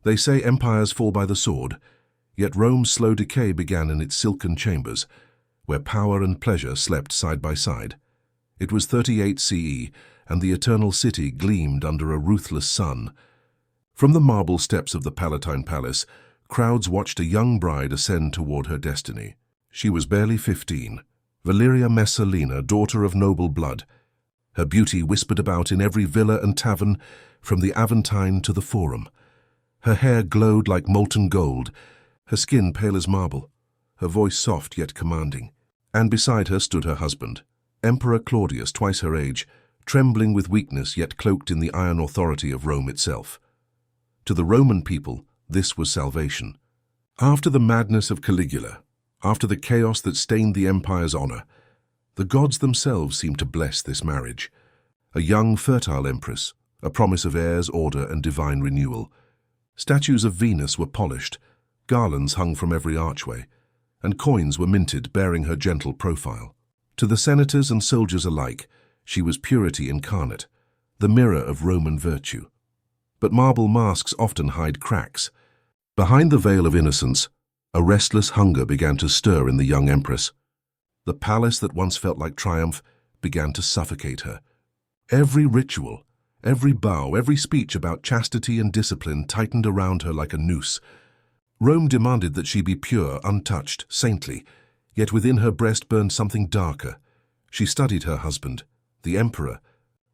They say empires fall by the sword, yet Rome's slow decay began in its silken chambers, where power and pleasure slept side by side. It was 38 CE, and the eternal city gleamed under a ruthless sun. From the marble steps of the Palatine Palace, crowds watched a young bride ascend toward her destiny. She was barely 15, Valyria Messalina, daughter of noble blood. Her beauty whispered about in every villa and tavern, from the Aventine to the Forum. Her hair glowed like molten gold, her skin pale as marble, her voice soft yet commanding. And beside her stood her husband, Emperor Claudius, twice her age, trembling with weakness yet cloaked in the iron authority of Rome itself. To the Roman people, this was salvation. After the madness of Caligula, after the chaos that stained the empire's honor, the gods themselves seemed to bless this marriage. A young, fertile empress, a promise of heirs, order, and divine renewal. Statues of Venus were polished, garlands hung from every archway, and coins were minted bearing her gentle profile. To the senators and soldiers alike, she was purity incarnate, the mirror of Roman virtue. But marble masks often hide cracks. Behind the veil of innocence, a restless hunger began to stir in the young empress. The palace that once felt like triumph began to suffocate her. Every ritual, every bow, every speech about chastity and discipline tightened around her like a noose. Rome demanded that she be pure, untouched, saintly, yet within her breast burned something darker. She studied her husband, the emperor,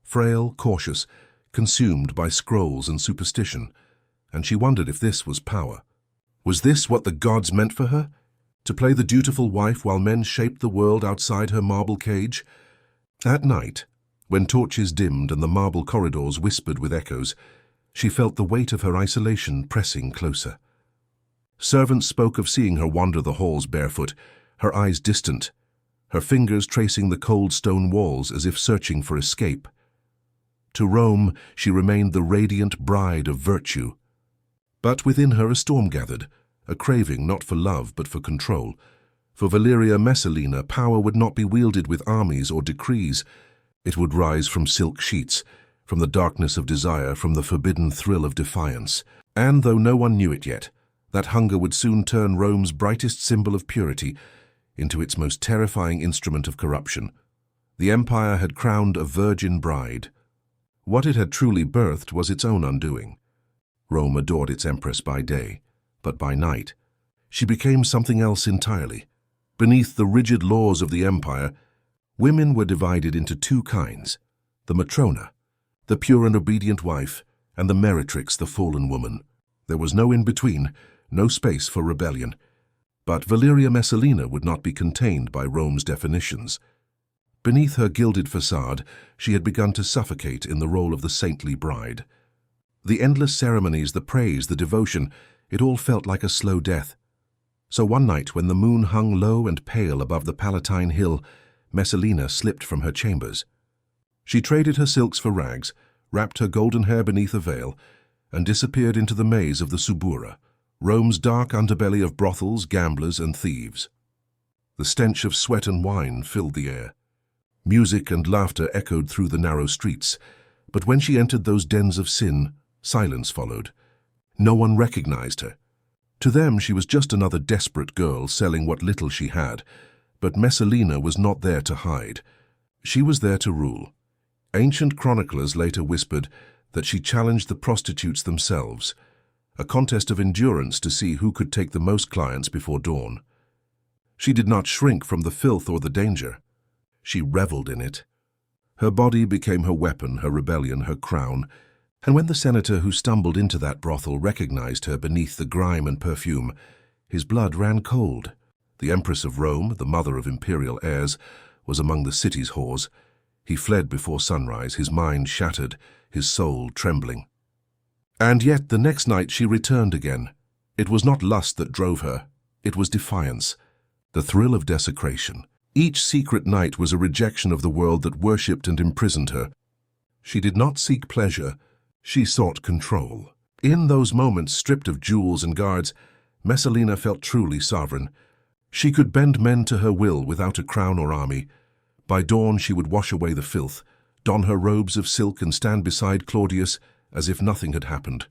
frail, cautious, consumed by scrolls and superstition, and she wondered if this was power. Was this what the gods meant for her? To play the dutiful wife while men shaped the world outside her marble cage? At night, when torches dimmed and the marble corridors whispered with echoes, she felt the weight of her isolation pressing closer. Servants spoke of seeing her wander the halls barefoot, her eyes distant, her fingers tracing the cold stone walls as if searching for escape. To Rome, she remained the radiant bride of virtue. But within her a storm gathered, a craving not for love but for control. For Valyria Messalina, power would not be wielded with armies or decrees. It would rise from silk sheets, from the darkness of desire, from the forbidden thrill of defiance. And though no one knew it yet, that hunger would soon turn Rome's brightest symbol of purity into its most terrifying instrument of corruption. The empire had crowned a virgin bride. What it had truly birthed was its own undoing. Rome adored its empress by day, but by night, she became something else entirely. Beneath the rigid laws of the empire, women were divided into two kinds: the matrona, the pure and obedient wife, and the meretrix, the fallen woman. There was no in-between, no space for rebellion. But Valyria Messalina would not be contained by Rome's definitions. Beneath her gilded facade, she had begun to suffocate in the role of the saintly bride. The endless ceremonies, the praise, the devotion, it all felt like a slow death. So one night, when the moon hung low and pale above the Palatine Hill, Messalina slipped from her chambers. She traded her silks for rags, wrapped her golden hair beneath a veil, and disappeared into the maze of the Subura, Rome's dark underbelly of brothels, gamblers, and thieves. The stench of sweat and wine filled the air. Music and laughter echoed through the narrow streets, but when she entered those dens of sin, silence followed. No one recognized her. To them, she was just another desperate girl selling what little she had, but Messalina was not there to hide. She was there to rule. Ancient chroniclers later whispered that she challenged the prostitutes themselves, a contest of endurance to see who could take the most clients before dawn. She did not shrink from the filth or the danger. She reveled in it. Her body became her weapon, her rebellion, her crown, and when the senator who stumbled into that brothel recognized her beneath the grime and perfume, his blood ran cold. The Empress of Rome, the mother of imperial heirs, was among the city's whores. He fled before sunrise, his mind shattered, his soul trembling. And yet the next night she returned again. It was not lust that drove her, it was defiance, the thrill of desecration. Each secret night was a rejection of the world that worshipped and imprisoned her. She did not seek pleasure, she sought control. In those moments, stripped of jewels and guards, Messalina felt truly sovereign. She could bend men to her will without a crown or army. By dawn she would wash away the filth, don her robes of silk and stand beside Claudius as if nothing had happened.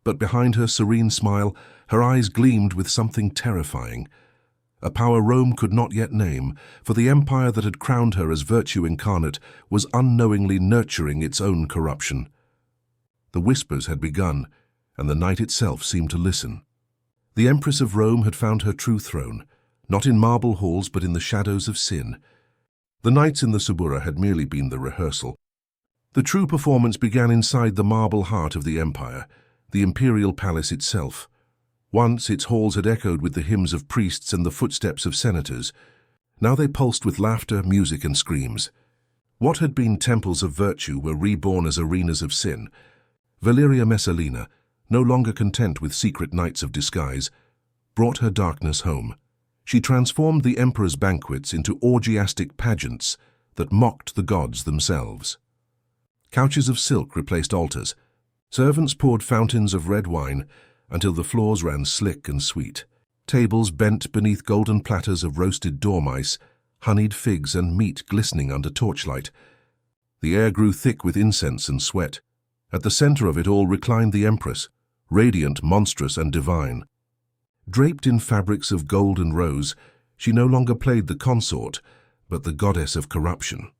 But behind her serene smile, her eyes gleamed with something terrifying. A power Rome could not yet name, for the empire that had crowned her as virtue incarnate was unknowingly nurturing its own corruption. The whispers had begun, and the night itself seemed to listen. The Empress of Rome had found her true throne, not in marble halls but in the shadows of sin. The nights in the Subura had merely been the rehearsal. The true performance began inside the marble heart of the empire, the Imperial palace itself. Once its halls had echoed with the hymns of priests and the footsteps of senators. Now they pulsed with laughter, music, and screams. What had been temples of virtue were reborn as arenas of sin. Valyria Messalina, no longer content with secret nights of disguise, brought her darkness home. She transformed the emperor's banquets into orgiastic pageants that mocked the gods themselves. Couches of silk replaced altars. Servants poured fountains of red wine until the floors ran slick and sweet. Tables bent beneath golden platters of roasted dormice, honeyed figs and meat glistening under torchlight. The air grew thick with incense and sweat. At the center of it all reclined the empress, radiant, monstrous, and divine. Draped in fabrics of gold and rose, she no longer played the consort, but the goddess of corruption.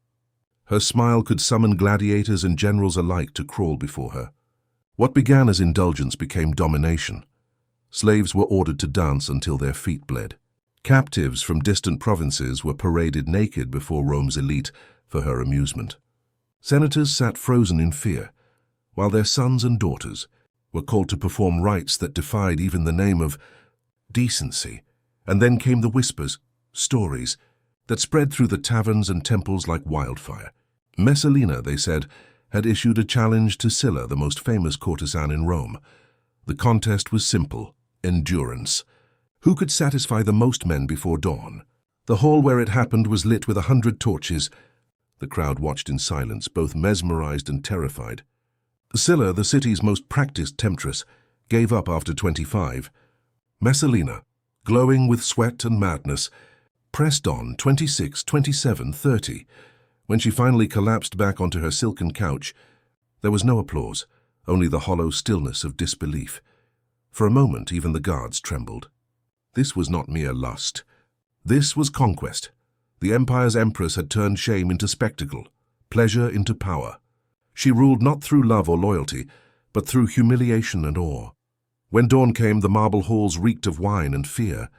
Her smile could summon gladiators and generals alike to crawl before her. What began as indulgence became domination. Slaves were ordered to dance until their feet bled. Captives from distant provinces were paraded naked before Rome's elite for her amusement. Senators sat frozen in fear, while their sons and daughters were called to perform rites that defied even the name of decency. And then came the whispers, stories, that spread through the taverns and temples like wildfire. Messalina, they said, had issued a challenge to Sylla, the most famous courtesan in Rome. The contest was simple: endurance. Who could satisfy the most men before dawn? The hall where it happened was lit with 100 torches. The crowd watched in silence, both mesmerized and terrified. Sylla, the city's most practiced temptress, gave up after 25. Messalina, glowing with sweat and madness, pressed on 26, 27, 30. When she finally collapsed back onto her silken couch, there was no applause, only the hollow stillness of disbelief. For a moment, even the guards trembled. This was not mere lust. This was conquest. The empire's empress had turned shame into spectacle, pleasure into power. She ruled not through love or loyalty, but through humiliation and awe. When dawn came, the marble halls reeked of wine and fear.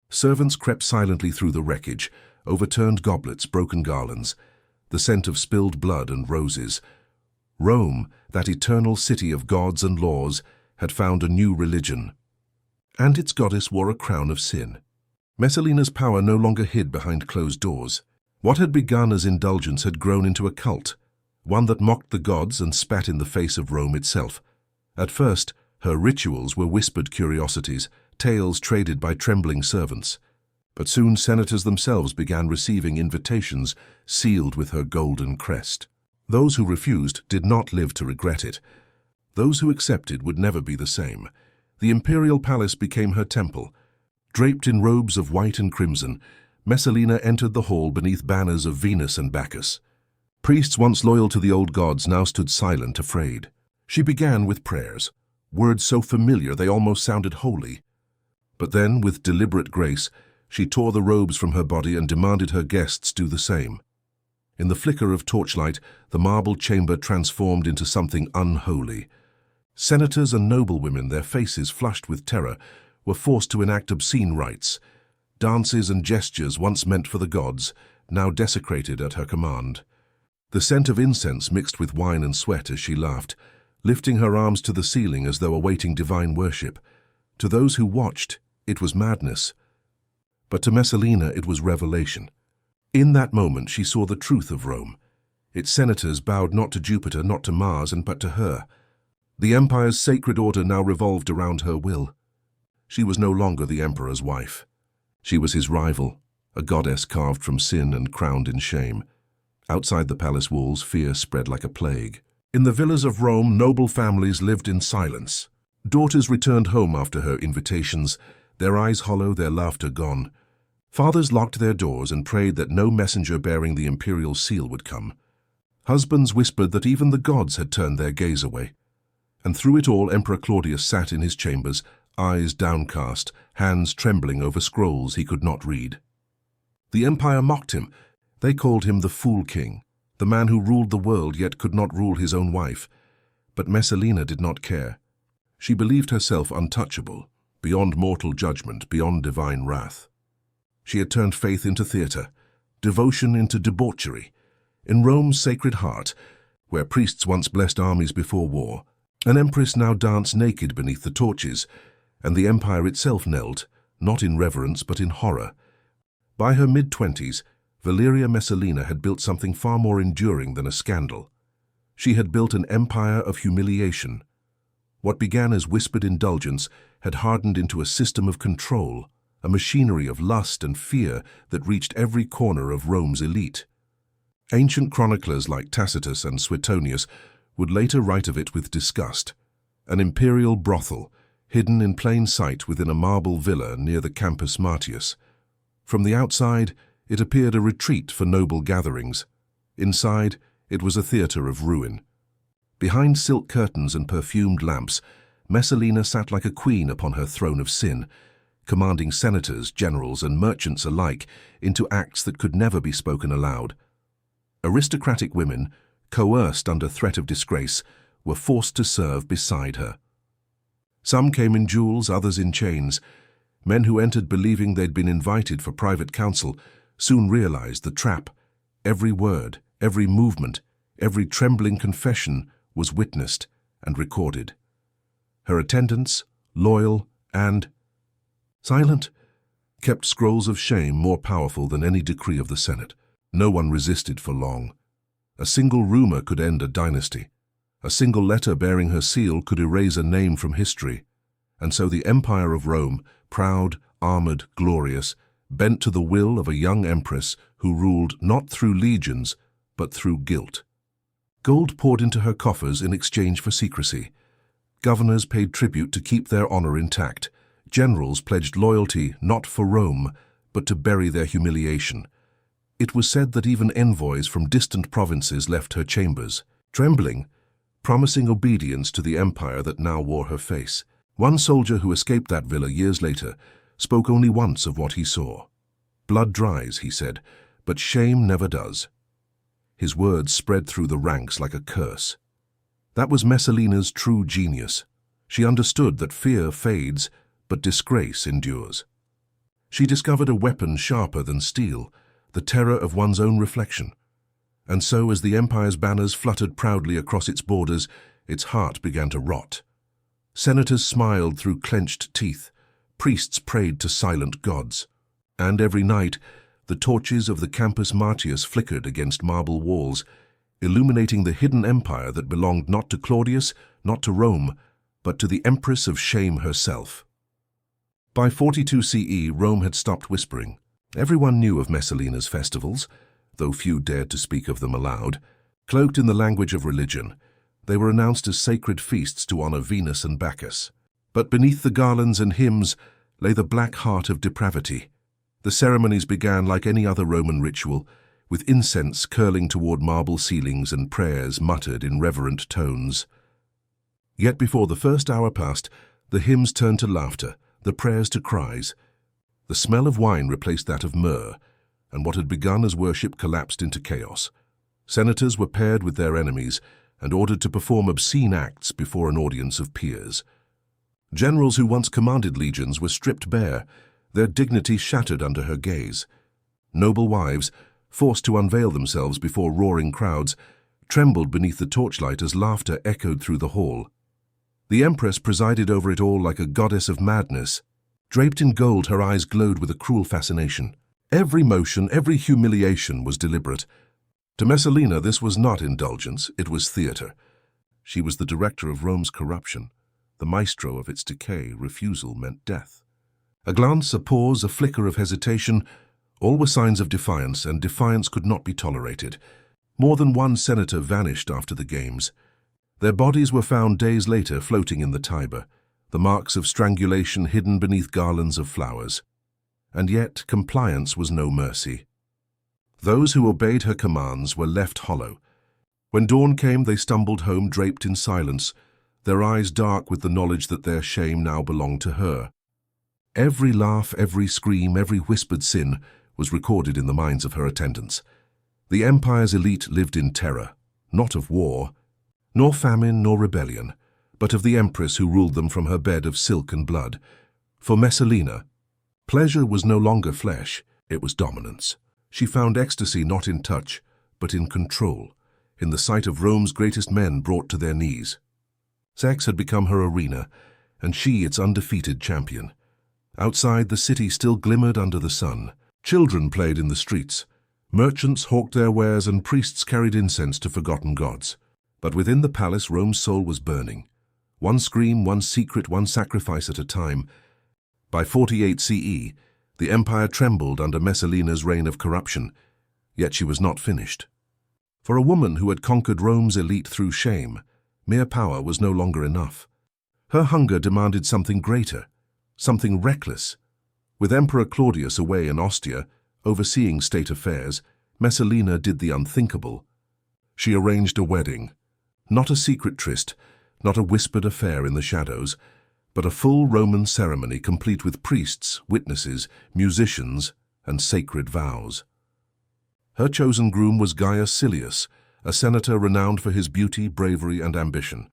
Servants crept silently through the wreckage, overturned goblets, broken garlands, the scent of spilled blood and roses. Rome, that eternal city of gods and laws, had found a new religion. And its goddess wore a crown of sin. Messalina's power no longer hid behind closed doors. What had begun as indulgence had grown into a cult, one that mocked the gods and spat in the face of Rome itself. At first, her rituals were whispered curiosities, tales traded by trembling servants. But soon senators themselves began receiving invitations sealed with her golden crest. Those who refused did not live to regret it. Those who accepted would never be the same. The imperial palace became her temple. Draped in robes of white and crimson, Messalina entered the hall beneath banners of Venus and Bacchus. Priests once loyal to the old gods now stood silent, afraid. She began with prayers, words so familiar they almost sounded holy. But then, with deliberate grace, she tore the robes from her body and demanded her guests do the same. In the flicker of torchlight, the marble chamber transformed into something unholy. Senators and noblewomen, their faces flushed with terror, were forced to enact obscene rites. Dances and gestures once meant for the gods, now desecrated at her command. The scent of incense mixed with wine and sweat as she laughed, lifting her arms to the ceiling as though awaiting divine worship. To those who watched, it was madness. But to Messalina it was revelation. In that moment she saw the truth of Rome. Its senators bowed not to Jupiter, not to Mars, but to her. The empire's sacred order now revolved around her will. She was no longer the emperor's wife. She was his rival, a goddess carved from sin and crowned in shame. Outside the palace walls, fear spread like a plague. In the villas of Rome, noble families lived in silence. Daughters returned home after her invitations, their eyes hollow, their laughter gone. Fathers locked their doors and prayed that no messenger bearing the imperial seal would come. Husbands whispered that even the gods had turned their gaze away. And through it all Emperor Claudius sat in his chambers, eyes downcast, hands trembling over scrolls he could not read. The empire mocked him. They called him the Fool King, the man who ruled the world yet could not rule his own wife. But Messalina did not care. She believed herself untouchable, beyond mortal judgment, beyond divine wrath. She had turned faith into theatre, devotion into debauchery. In Rome's Sacred Heart, where priests once blessed armies before war, an empress now danced naked beneath the torches, and the empire itself knelt, not in reverence but in horror. By her mid-20s, Valyria Messalina had built something far more enduring than a scandal. She had built an empire of humiliation. What began as whispered indulgence had hardened into a system of control, a machinery of lust and fear that reached every corner of Rome's elite. Ancient chroniclers like Tacitus and Suetonius would later write of it with disgust, an imperial brothel, hidden in plain sight within a marble villa near the Campus Martius. From the outside, it appeared a retreat for noble gatherings. Inside, it was a theatre of ruin. Behind silk curtains and perfumed lamps, Messalina sat like a queen upon her throne of sin, commanding senators, generals, and merchants alike into acts that could never be spoken aloud. Aristocratic women, coerced under threat of disgrace, were forced to serve beside her. Some came in jewels, others in chains. Men who entered believing they'd been invited for private counsel soon realized the trap. Every word, every movement, every trembling confession was witnessed and recorded. Her attendants, loyal and silent, kept scrolls of shame more powerful than any decree of the Senate. No one resisted for long. A single rumor could end a dynasty. A single letter bearing her seal could erase a name from history. And so the Empire of Rome, proud, armored, glorious, bent to the will of a young empress who ruled not through legions, but through guilt. Gold poured into her coffers in exchange for secrecy. Governors paid tribute to keep their honor intact. Generals pledged loyalty not for Rome, but to bury their humiliation. It was said that even envoys from distant provinces left her chambers, trembling, promising obedience to the empire that now wore her face. One soldier who escaped that villa years later spoke only once of what he saw. Blood dries, he said, but shame never does. His words spread through the ranks like a curse. That was Messalina's true genius. She understood that fear fades, but disgrace endures. She discovered a weapon sharper than steel, the terror of one's own reflection. And so, as the empire's banners fluttered proudly across its borders, its heart began to rot. Senators smiled through clenched teeth. Priests prayed to silent gods. And every night, the torches of the Campus Martius flickered against marble walls, illuminating the hidden empire that belonged not to Claudius, not to Rome, but to the Empress of Shame herself. By 42 CE, Rome had stopped whispering. Everyone knew of Messalina's festivals, though few dared to speak of them aloud. Cloaked in the language of religion, they were announced as sacred feasts to honor Venus and Bacchus. But beneath the garlands and hymns lay the black heart of depravity. The ceremonies began like any other Roman ritual, with incense curling toward marble ceilings and prayers muttered in reverent tones. Yet before the first hour passed, the hymns turned to laughter, the prayers to cries. The smell of wine replaced that of myrrh, and what had begun as worship collapsed into chaos. Senators were paired with their enemies and ordered to perform obscene acts before an audience of peers. Generals who once commanded legions were stripped bare, their dignity shattered under her gaze. Noble wives, forced to unveil themselves before roaring crowds, trembled beneath the torchlight as laughter echoed through the hall. The Empress presided over it all like a goddess of madness. Draped in gold, her eyes glowed with a cruel fascination. Every motion, every humiliation was deliberate. To Messalina, this was not indulgence, it was theatre. She was the director of Rome's corruption. The maestro of its decay. Refusal meant death. A glance, a pause, a flicker of hesitation, all were signs of defiance, and defiance could not be tolerated. More than one senator vanished after the games. Their bodies were found days later floating in the Tiber, the marks of strangulation hidden beneath garlands of flowers. And yet compliance was no mercy. Those who obeyed her commands were left hollow. When dawn came, they stumbled home draped in silence, their eyes dark with the knowledge that their shame now belonged to her. Every laugh, every scream, every whispered sin was recorded in the minds of her attendants. The Empire's elite lived in terror, not of war, nor famine, nor rebellion, but of the Empress who ruled them from her bed of silk and blood. For Messalina, pleasure was no longer flesh, it was dominance. She found ecstasy not in touch, but in control, in the sight of Rome's greatest men brought to their knees. Sex had become her arena, and she its undefeated champion. Outside, the city still glimmered under the sun. Children played in the streets. Merchants hawked their wares and priests carried incense to forgotten gods. But within the palace, Rome's soul was burning. One scream, one secret, one sacrifice at a time. By 48 CE, the empire trembled under Messalina's reign of corruption, yet she was not finished. For a woman who had conquered Rome's elite through shame, mere power was no longer enough. Her hunger demanded something greater, something reckless. With Emperor Claudius away in Ostia, overseeing state affairs, Messalina did the unthinkable. She arranged a wedding. Not a secret tryst, not a whispered affair in the shadows, but a full Roman ceremony complete with priests, witnesses, musicians, and sacred vows. Her chosen groom was Gaius Silius, a senator renowned for his beauty, bravery, and ambition.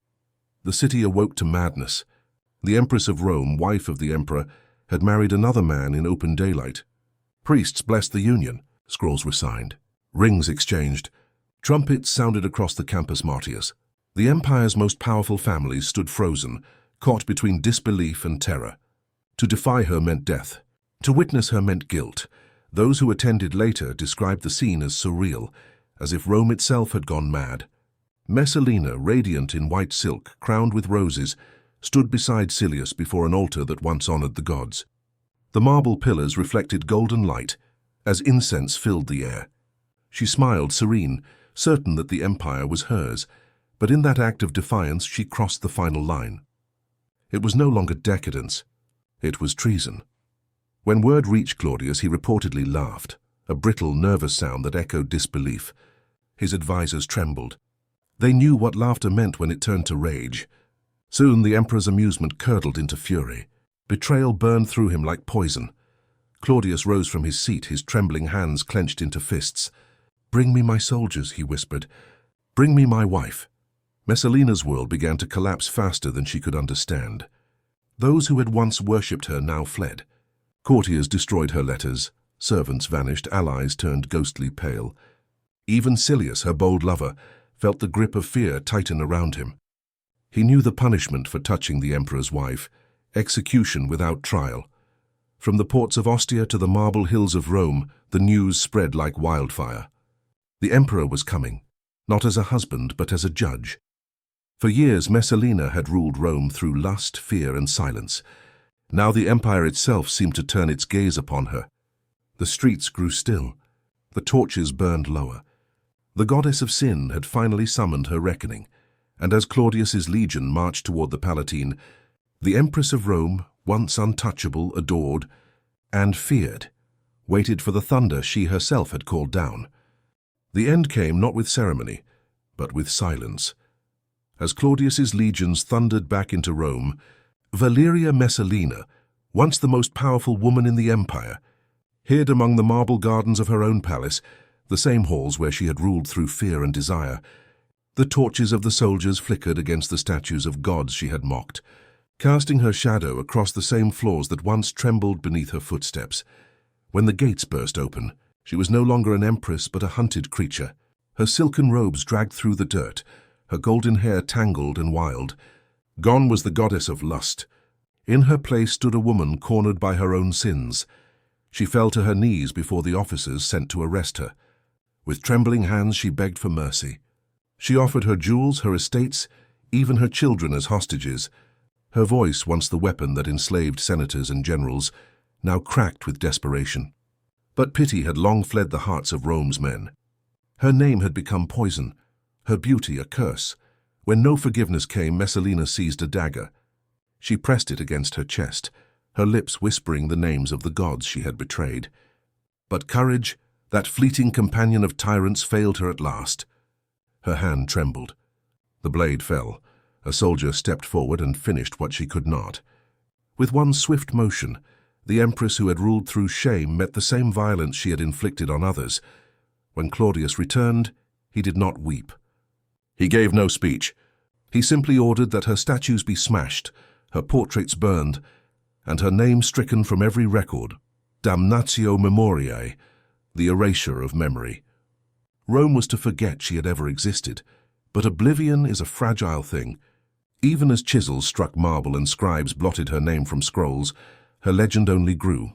The city awoke to madness. The Empress of Rome, wife of the emperor, had married another man in open daylight. Priests blessed the union, scrolls were signed, rings exchanged, trumpets sounded across the Campus Martius. The empire's most powerful families stood frozen, caught between disbelief and terror. To defy her meant death. To witness her meant guilt. Those who attended later described the scene as surreal, as if Rome itself had gone mad. Messalina, radiant in white silk, crowned with roses, stood beside Silius before an altar that once honored the gods. The marble pillars reflected golden light, as incense filled the air. She smiled, serene, certain that the empire was hers, but in that act of defiance she crossed the final line. It was no longer decadence, it was treason. When word reached Claudius, he reportedly laughed, a brittle, nervous sound that echoed disbelief. His advisors trembled. They knew what laughter meant when it turned to rage. Soon the emperor's amusement curdled into fury. Betrayal burned through him like poison. Claudius rose from his seat, his trembling hands clenched into fists. "Bring me my soldiers," he whispered. "Bring me my wife." Messalina's world began to collapse faster than she could understand. Those who had once worshipped her now fled. Courtiers destroyed her letters, servants vanished, allies turned ghostly pale. Even Silius, her bold lover, felt the grip of fear tighten around him. He knew the punishment for touching the emperor's wife, execution without trial. From the ports of Ostia to the marble hills of Rome, the news spread like wildfire. The emperor was coming, not as a husband, but as a judge. For years, Messalina had ruled Rome through lust, fear, and silence. Now the empire itself seemed to turn its gaze upon her. The streets grew still. The torches burned lower. The goddess of sin had finally summoned her reckoning, and as Claudius's legion marched toward the Palatine, the Empress of Rome, once untouchable, adored, and feared, waited for the thunder she herself had called down. The end came not with ceremony, but with silence. As Claudius's legions thundered back into Rome, Valyria Messalina, once the most powerful woman in the empire, hid among the marble gardens of her own palace, the same halls where she had ruled through fear and desire. The torches of the soldiers flickered against the statues of gods she had mocked, casting her shadow across the same floors that once trembled beneath her footsteps. When the gates burst open, she was no longer an empress but a hunted creature. Her silken robes dragged through the dirt, her golden hair tangled and wild. Gone was the goddess of lust. In her place stood a woman cornered by her own sins. She fell to her knees before the officers sent to arrest her. With trembling hands she begged for mercy. She offered her jewels, her estates, even her children as hostages. Her voice, once the weapon that enslaved senators and generals, now cracked with desperation. But pity had long fled the hearts of Rome's men. Her name had become poison, her beauty a curse. When no forgiveness came, Messalina seized a dagger. She pressed it against her chest, her lips whispering the names of the gods she had betrayed. But courage, that fleeting companion of tyrants, failed her at last. Her hand trembled. The blade fell, A soldier stepped forward and finished what she could not. With one swift motion, the Empress who had ruled through shame met the same violence she had inflicted on others. When Claudius returned, he did not weep. He gave no speech. He simply ordered that her statues be smashed, her portraits burned, and her name stricken from every record, damnatio memoriae, the erasure of memory. Rome was to forget she had ever existed, but oblivion is a fragile thing. Even as chisels struck marble and scribes blotted her name from scrolls, her legend only grew.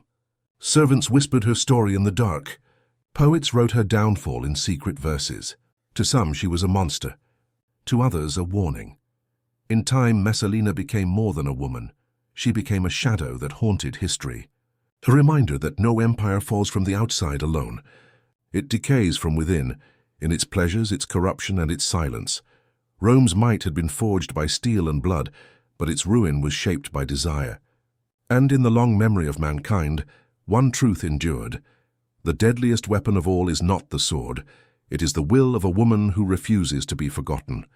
Servants whispered her story in the dark. Poets wrote her downfall in secret verses. To some she was a monster, to others a warning. In time, Messalina became more than a woman. She became a shadow that haunted history. A reminder that no empire falls from the outside alone. It decays from within, in its pleasures, its corruption, and its silence. Rome's might had been forged by steel and blood, but its ruin was shaped by desire. And in the long memory of mankind, one truth endured. The deadliest weapon of all is not the sword. It is the will of a woman who refuses to be forgotten.